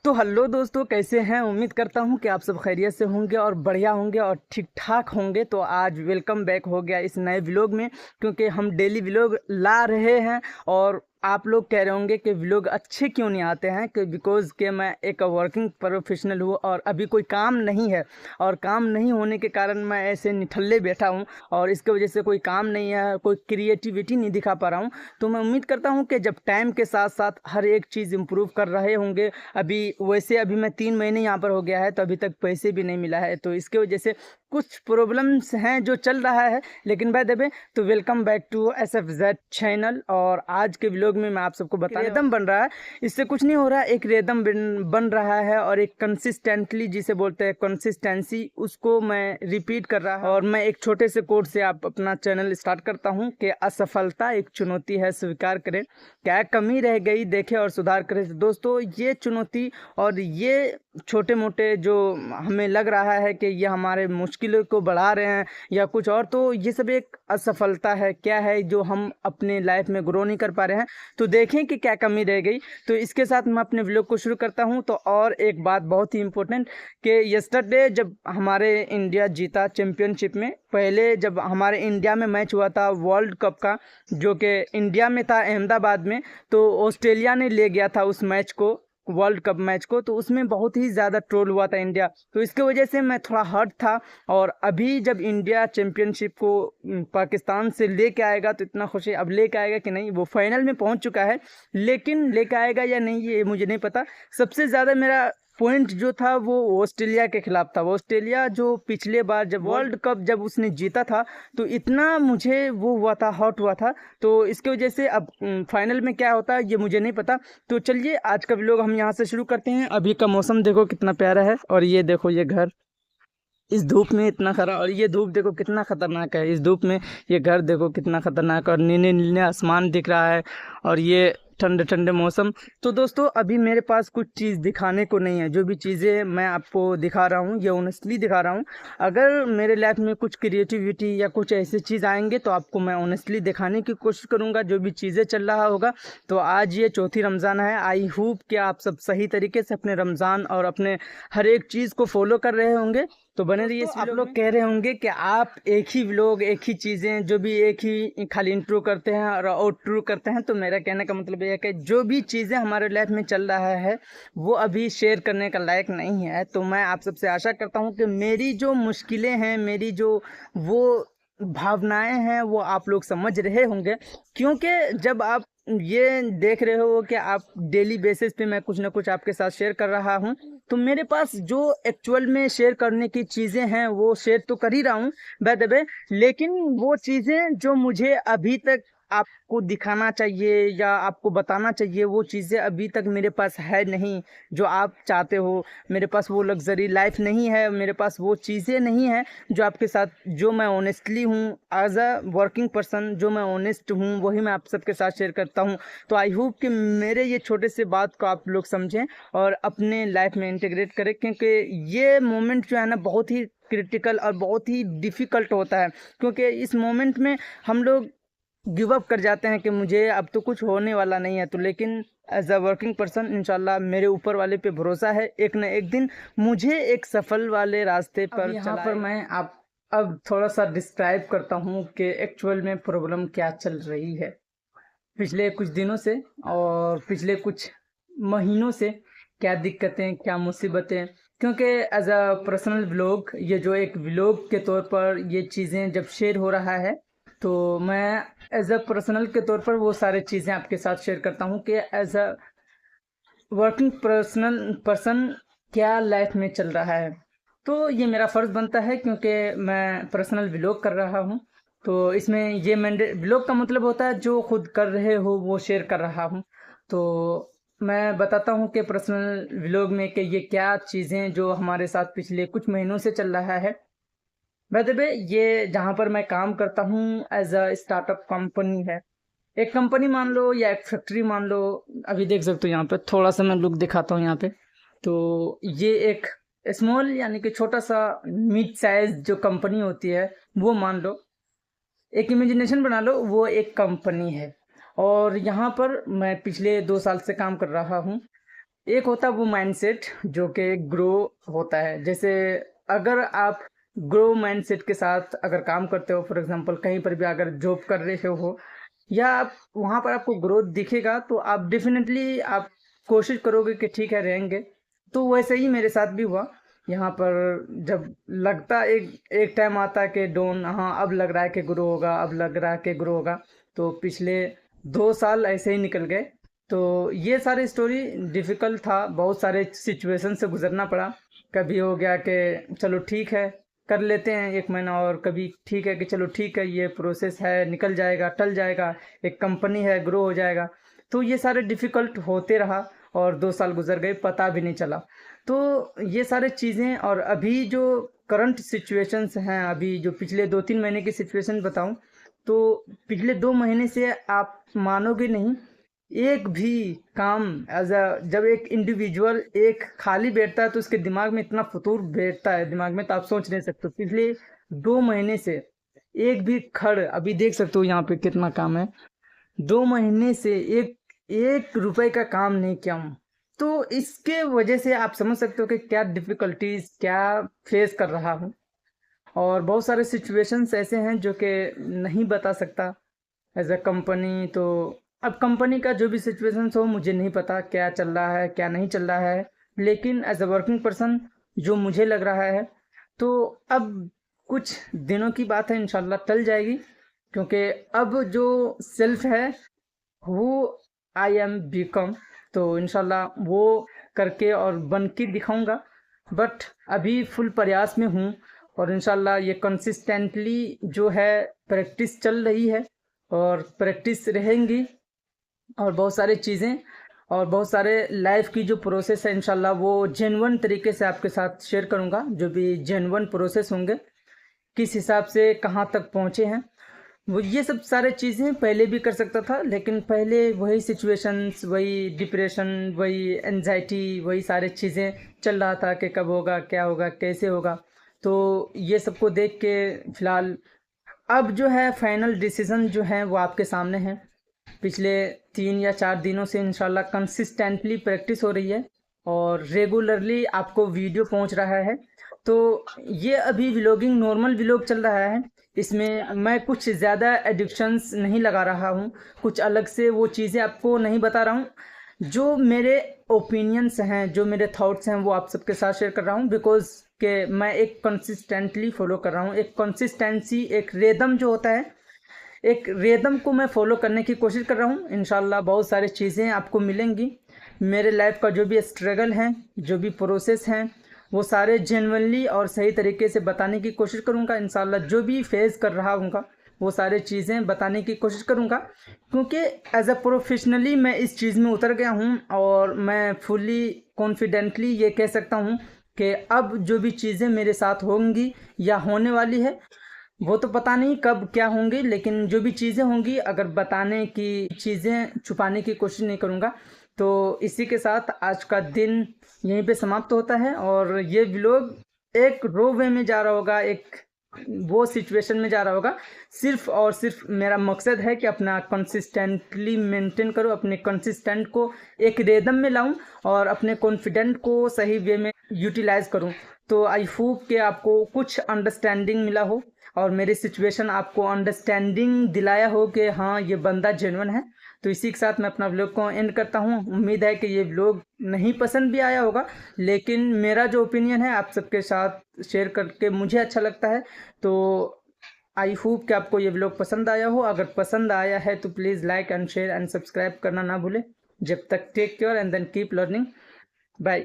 तो हेलो दोस्तों, कैसे हैं। उम्मीद करता हूं कि आप सब खैरियत से होंगे और बढ़िया होंगे और ठीक ठाक होंगे। तो आज वेलकम बैक हो गया इस नए व्लॉग में, क्योंकि हम डेली व्लॉग ला रहे हैं। और आप लोग कह रहे होंगे कि व्लॉग अच्छे क्यों नहीं आते हैं, कि बिकॉज़ कि मैं एक वर्किंग प्रोफेशनल हूँ और अभी कोई काम नहीं है, और काम नहीं होने के कारण मैं ऐसे निठल्ले बैठा हूँ और इसके वजह से कोई काम नहीं है, कोई क्रिएटिविटी नहीं दिखा पा रहा हूँ। तो मैं उम्मीद करता हूँ कि जब टाइम के साथ साथ हर एक चीज़ इम्प्रूव कर रहे होंगे। अभी मैं 3 महीने यहाँ पर हो गया है, तो अभी तक पैसे भी नहीं मिला है, तो इसके वजह से कुछ प्रॉब्लम्स हैं जो चल रहा है। लेकिन बाय द वे, तो welcome back to SFZ channel. और आज के व्लॉग में मैं आप सबको बता रिदम बन रहा है, इससे कुछ नहीं हो रहा है, एक रिदम बन रहा है और एक कंसिस्टेंटली जिसे बोलते हैं कंसिस्टेंसी, उसको मैं रिपीट कर रहा है। और मैं एक छोटे से कोट से आप अपना चैनल स्टार्ट करता हूँ कि असफलता एक चुनौती है, स्वीकार करें, क्या कमी रह गई देखें और सुधार करें। तो दोस्तों, ये चुनौती और ये छोटे मोटे जो हमें लग रहा है कि ये हमारे मुश्किलों को बढ़ा रहे हैं या कुछ और, तो ये सब एक असफलता है। क्या है जो हम अपने लाइफ में ग्रो नहीं कर पा रहे हैं, तो देखें कि क्या कमी रह गई। तो इसके साथ मैं अपने व्लॉग को शुरू करता हूं। तो और एक बात बहुत ही इम्पोर्टेंट, कि यस्टरडे जब हमारे इंडिया जीता चैम्पियनशिप में, पहले जब हमारे इंडिया में मैच हुआ था वर्ल्ड कप का, जो कि इंडिया में था अहमदाबाद में, तो ऑस्ट्रेलिया ने ले गया था उस मैच को, वर्ल्ड कप मैच को। तो उसमें बहुत ही ज़्यादा ट्रोल हुआ था इंडिया, तो इसके वजह से मैं थोड़ा हर्ट था। और अभी जब इंडिया चैम्पियनशिप को पाकिस्तान से लेके आएगा, तो इतना खुशी, अब लेके आएगा कि नहीं, वो फाइनल में पहुंच चुका है, लेकिन लेके आएगा या नहीं ये मुझे नहीं पता। सबसे ज़्यादा मेरा पॉइंट जो था वो ऑस्ट्रेलिया के खिलाफ था। वो ऑस्ट्रेलिया जो पिछले बार जब वर्ल्ड कप जब उसने जीता था, तो इतना मुझे वो हुआ था, हॉट हुआ था। तो इसके वजह से अब फाइनल में क्या होता है ये मुझे नहीं पता। तो चलिए आज का व्लॉग हम यहाँ से शुरू करते हैं। अभी का मौसम देखो कितना प्यारा है, और ये देखो ये घर इस धूप में इतना खरा, और ये धूप देखो कितना खतरनाक है इस धूप में, ये घर देखो कितना खतरनाक, और नीले नीले आसमान दिख रहा है, और ये ठंडे ठंडे मौसम। तो दोस्तों, अभी मेरे पास कुछ चीज़ दिखाने को नहीं है। जो भी चीज़ें मैं आपको दिखा रहा हूँ ये ऑनेस्टली दिखा रहा हूँ। अगर मेरे लाइफ में कुछ क्रिएटिविटी या कुछ ऐसी चीज़ आएंगे, तो आपको मैं ऑनेस्टली दिखाने की कोशिश करूँगा, जो भी चीज़ें चल रहा होगा। तो आज ये चौथी रमज़ान है। आई होप कि आप सब सही तरीके से अपने रमज़ान और अपने हर एक चीज़ को फॉलो कर रहे होंगे। तो बने रहिए। आप लोग कह रहे होंगे कि आप एक ही व्लॉग, एक ही चीज़ें, जो भी एक ही खाली इंट्रो करते हैं और आउट्रो करते हैं। तो मेरा कहने का मतलब ये है कि जो भी चीज़ें हमारे लाइफ में चल रहा है वो अभी शेयर करने का लायक नहीं है। तो मैं आप सबसे आशा करता हूँ कि मेरी जो मुश्किलें हैं, मेरी जो वो भावनाएं हैं, वो आप लोग समझ रहे होंगे। क्योंकि जब आप ये देख रहे हो कि आप डेली बेसिस पे मैं कुछ ना कुछ आपके साथ शेयर कर रहा हूँ, तो मेरे पास जो एक्चुअल में शेयर करने की चीज़ें हैं वो शेयर तो कर ही रहा हूँ बाय द वे। लेकिन वो चीज़ें जो मुझे अभी तक आपको दिखाना चाहिए या आपको बताना चाहिए, वो चीज़ें अभी तक मेरे पास है नहीं जो आप चाहते हो। मेरे पास वो लग्जरी लाइफ नहीं है, मेरे पास वो चीज़ें नहीं है जो आपके साथ, जो मैं ऑनेस्टली हूँ एज अ वर्किंग पर्सन, जो मैं ऑनेस्ट हूँ वही मैं आप सबके साथ शेयर करता हूँ। तो आई होप कि मेरे ये छोटे से बात को आप लोग समझें और अपने लाइफ में इंटीग्रेट करें, क्योंकि ये मोमेंट जो है ना बहुत ही क्रिटिकल और बहुत ही डिफ़िकल्ट होता है। क्योंकि इस मोमेंट में हम लोग गिव अप कर जाते हैं कि मुझे अब तो कुछ होने वाला नहीं है। तो लेकिन एज अ वर्किंग पर्सन इंशाल्लाह मेरे ऊपर वाले पे भरोसा है, एक न एक दिन मुझे एक सफल वाले रास्ते पर यहाँ पर मैं आप अब थोड़ा सा डिस्क्राइब करता हूँ कि एक्चुअल में प्रॉब्लम क्या चल रही है पिछले कुछ दिनों से और पिछले कुछ महीनों से। क्या दिक्कतें, क्या मुसीबतें, क्योंकि एज अ पर्सनल व्लॉग, ये जो एक व्लॉग के तौर पर ये चीज़ें जब शेयर हो रहा है, तो मैं एज अ पर्सनल के तौर पर वो सारी चीज़ें आपके साथ शेयर करता हूँ कि एज अ वर्किंग पर्सन क्या लाइफ में चल रहा है। तो ये मेरा फ़र्ज़ बनता है, क्योंकि मैं पर्सनल व्लॉग कर रहा हूँ। तो इसमें ये मैंने व्लॉग का मतलब होता है जो खुद कर रहे हो वो शेयर कर रहा हूँ। तो मैं बताता हूँ कि पर्सनल व्लॉग में कि ये क्या चीज़ें जो हमारे साथ पिछले कुछ महीनों से चल रहा है। बाय द वे, ये जहाँ पर मैं काम करता हूँ एज अ स्टार्टअप कंपनी है। एक कंपनी मान लो या एक फैक्ट्री मान लो। अभी देख सकते हो यहाँ पे थोड़ा सा मैं लुक दिखाता हूँ यहाँ पे। तो ये एक स्मॉल यानी कि छोटा सा मिड साइज जो कंपनी होती है वो मान लो, एक इमेजिनेशन बना लो, वो एक कंपनी है। और यहाँ पर मैं पिछले 2 साल से काम कर रहा हूँ। एक होता है वो माइंडसेट जो कि ग्रो होता है। जैसे अगर आप ग्रो माइंडसेट के साथ अगर काम करते हो, फॉर एग्जांपल कहीं पर भी अगर जॉब कर रहे हो या आप वहाँ पर आपको ग्रोथ दिखेगा तो आप डेफिनेटली आप कोशिश करोगे कि ठीक है रहेंगे। तो वैसे ही मेरे साथ भी हुआ। यहाँ पर जब लगता एक एक टाइम आता है कि डोन, हाँ अब लग रहा है कि ग्रो होगा, अब लग रहा है कि ग्रो होगा, तो पिछले 2 साल ऐसे ही निकल गए। तो ये सारी स्टोरी डिफ़िकल्ट था, बहुत सारे सिचुएशन से गुजरना पड़ा। कभी हो गया कि चलो ठीक है कर लेते हैं 1 महीना, और कभी ठीक है कि चलो ठीक है ये प्रोसेस है, निकल जाएगा, टल जाएगा, एक कंपनी है, ग्रो हो जाएगा। तो ये सारे डिफ़िकल्ट होते रहा और 2 साल गुजर गए, पता भी नहीं चला। तो ये सारे चीज़ें, और अभी जो करंट सिचुएशंस हैं, अभी जो पिछले 2-3 महीने की सिचुएशन बताऊं तो पिछले 2 महीने से आप मानोगे नहीं, एक भी काम एज अ जब एक इंडिविजुअल एक खाली बैठता है तो उसके दिमाग में इतना फतूर बैठता है दिमाग में, तो आप सोच नहीं सकते। पिछले 2 महीने से एक भी खड़, अभी देख सकते हो यहाँ पे कितना काम है, 2 महीने से एक एक रुपए का काम नहीं किया हूँ। तो इसके वजह से आप समझ सकते हो कि क्या डिफिकल्टीज क्या फेस कर रहा हूँ। और बहुत सारे सिचुएशंस ऐसे हैं जो कि नहीं बता सकता एज अ कंपनी। तो अब कंपनी का जो भी सिचुएशंस हो मुझे नहीं पता क्या चल रहा है क्या नहीं चल रहा है, लेकिन एज अ वर्किंग पर्सन जो मुझे लग रहा है, तो अब कुछ दिनों की बात है, इंशाल्लाह टल जाएगी। क्योंकि अब जो सेल्फ है वो आई एम बीकॉम, तो इंशाल्लाह वो करके और बन के दिखाऊंगा। बट अभी फुल प्रयास में हूँ और इंशाल्लाह ये कंसिस्टेंटली जो है प्रैक्टिस चल रही है और प्रैक्टिस रहेंगी। और बहुत सारी चीज़ें और बहुत सारे लाइफ की जो प्रोसेस है इंशाल्लाह वो जेन्युइन तरीके से आपके साथ शेयर करूँगा। जो भी जेन्युइन प्रोसेस होंगे, किस हिसाब से कहाँ तक पहुँचे हैं, वो ये सब सारे चीज़ें पहले भी कर सकता था, लेकिन पहले वही सिचुएशंस, वही डिप्रेशन, वही एनजाइटी, वही सारे चीज़ें चल रहा था कि कब होगा, क्या होगा, कैसे होगा। तो ये सबको देख के फ़िलहाल अब जो है फाइनल डिसीज़न जो है वो आपके सामने है। पिछले 3 या 4 दिनों से इंशाल्लाह कंसिस्टेंटली प्रैक्टिस हो रही है और रेगुलरली आपको वीडियो पहुंच रहा है। तो ये अभी व्लॉगिंग नॉर्मल व्लॉग चल रहा है, इसमें मैं कुछ ज़्यादा एडिक्शंस नहीं लगा रहा हूँ, कुछ अलग से वो चीज़ें आपको नहीं बता रहा हूँ। जो मेरे ओपिनियंस हैं, जो मेरे थॉट्स हैं, वो आप सबके साथ शेयर कर रहा हूँ, बिकॉज कि मैं एक कंसिस्टेंटली फॉलो कर रहा हूँ। एक कंसिस्टेंसी, एक रिदम जो होता है, एक रिदम को मैं फॉलो करने की कोशिश कर रहा हूँ। इंशाल्लाह बहुत सारी चीज़ें आपको मिलेंगी। मेरे लाइफ का जो भी स्ट्रगल है, जो भी प्रोसेस हैं, वो सारे जेन्युइनली और सही तरीके से बताने की कोशिश करूँगा। इंशाल्लाह जो भी फेस कर रहा हूँगा वो सारी चीज़ें बताने की कोशिश करूँगा, क्योंकि एज अ प्रोफेशनली मैं इस चीज़ में उतर गया हूँ और मैं फुली कॉन्फिडेंटली ये कह सकता हूँ कि अब जो भी चीज़ें मेरे साथ होंगी या होने वाली है वो तो पता नहीं कब क्या होंगी, लेकिन जो भी चीज़ें होंगी, अगर बताने की चीज़ें छुपाने की कोशिश नहीं करूँगा। तो इसी के साथ आज का दिन यहीं पे समाप्त होता है और ये व्लॉग एक रो वे में जा रहा होगा, एक वो सिचुएशन में जा रहा होगा। सिर्फ और सिर्फ मेरा मकसद है कि अपना कंसिस्टेंटली मेंटेन करूँ, अपने कंसिस्टेंट को एक रिदम में लाऊं और अपने कॉन्फिडेंट को सही वे में यूटिलाइज करूं। तो आई होप कि आपको कुछ अंडरस्टैंडिंग मिला हो और मेरी सिचुएशन आपको अंडरस्टैंडिंग दिलाया हो कि हाँ ये बंदा जेन्युइन है। तो इसी के साथ मैं अपना व्लॉग को एंड करता हूँ। उम्मीद है कि ये व्लॉग नहीं पसंद भी आया होगा, लेकिन मेरा जो ओपिनियन है आप सबके साथ शेयर करके मुझे अच्छा लगता है। तो आई होप कि आपको ये व्लॉग पसंद आया हो। अगर पसंद आया है तो please like and share and subscribe करना ना भूलें। जब तक take care and then keep learning. Bye.